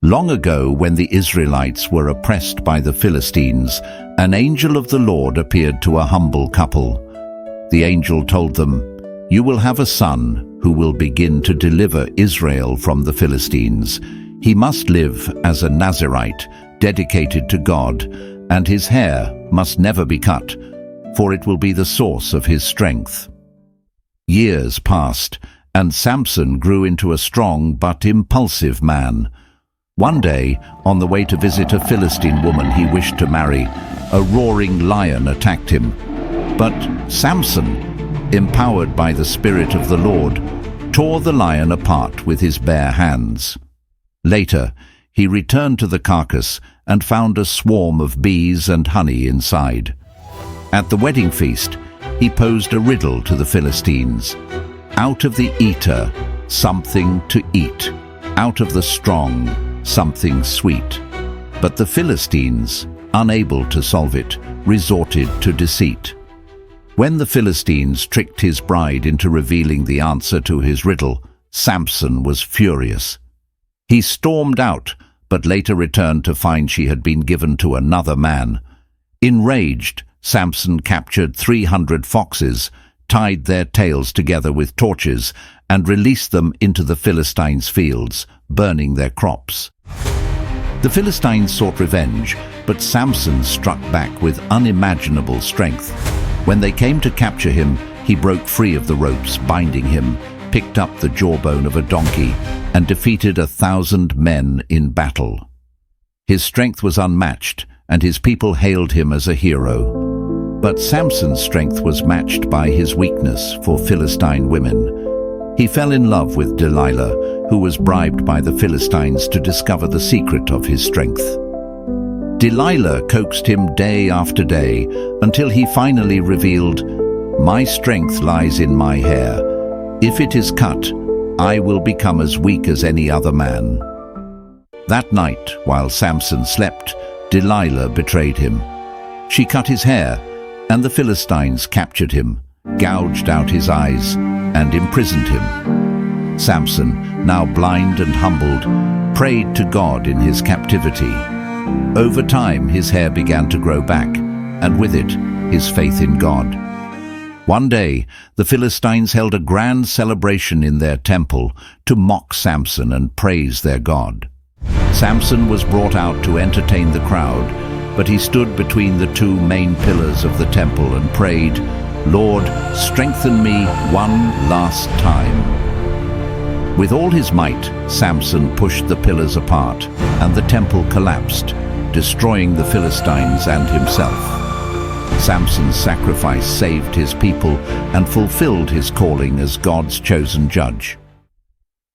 Long ago, when the Israelites were oppressed by the Philistines, an angel of the Lord appeared to a humble couple. The angel told them, "You will have a son who will begin to deliver Israel from the Philistines. He must live as a Nazirite, dedicated to God, and his hair must never be cut, for it will be the source of his strength." Years passed, and Samson grew into a strong but impulsive man. One day, on the way to visit a Philistine woman he wished to marry, a roaring lion attacked him. But Samson, empowered by the Spirit of the Lord, tore the lion apart with his bare hands. Later, he returned to the carcass and found a swarm of bees and honey inside. At the wedding feast, he posed a riddle to the Philistines. Out of the eater, something to eat. Out of the strong, something sweet. But the Philistines, unable to solve it, resorted to deceit. When the Philistines tricked his bride into revealing the answer to his riddle, Samson was furious. He stormed out, but later returned to find she had been given to another man. Enraged, Samson captured 300 foxes, tied their tails together with torches, and released them into the Philistines' fields, burning their crops. The Philistines sought revenge, but Samson struck back with unimaginable strength. When they came to capture him, he broke free of the ropes binding him, picked up the jawbone of a donkey, and defeated 1,000 men in battle. His strength was unmatched, and his people hailed him as a hero. But Samson's strength was matched by his weakness for Philistine women. He fell in love with Delilah, who was bribed by the Philistines to discover the secret of his strength. Delilah coaxed him day after day until he finally revealed, "My strength lies in my hair. If it is cut, I will become as weak as any other man." That night, while Samson slept, Delilah betrayed him. She cut his hair, and the Philistines captured him, gouged out his eyes, and imprisoned him. Samson, now blind and humbled, prayed to God in his captivity. Over time, his hair began to grow back, and with it, his faith in God. One day, the Philistines held a grand celebration in their temple to mock Samson and praise their God. Samson was brought out to entertain the crowd, but he stood between the two main pillars of the temple and prayed, "Lord, strengthen me one last time." With all his might, Samson pushed the pillars apart, and the temple collapsed, destroying the Philistines and himself. Samson's sacrifice saved his people and fulfilled his calling as God's chosen judge.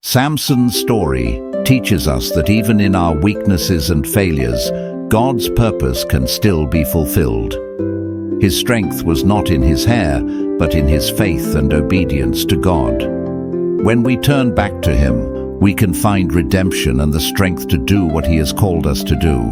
Samson's story teaches us that even in our weaknesses and failures, God's purpose can still be fulfilled. His strength was not in his hair, but in his faith and obedience to God. When we turn back to him, we can find redemption and the strength to do what he has called us to do.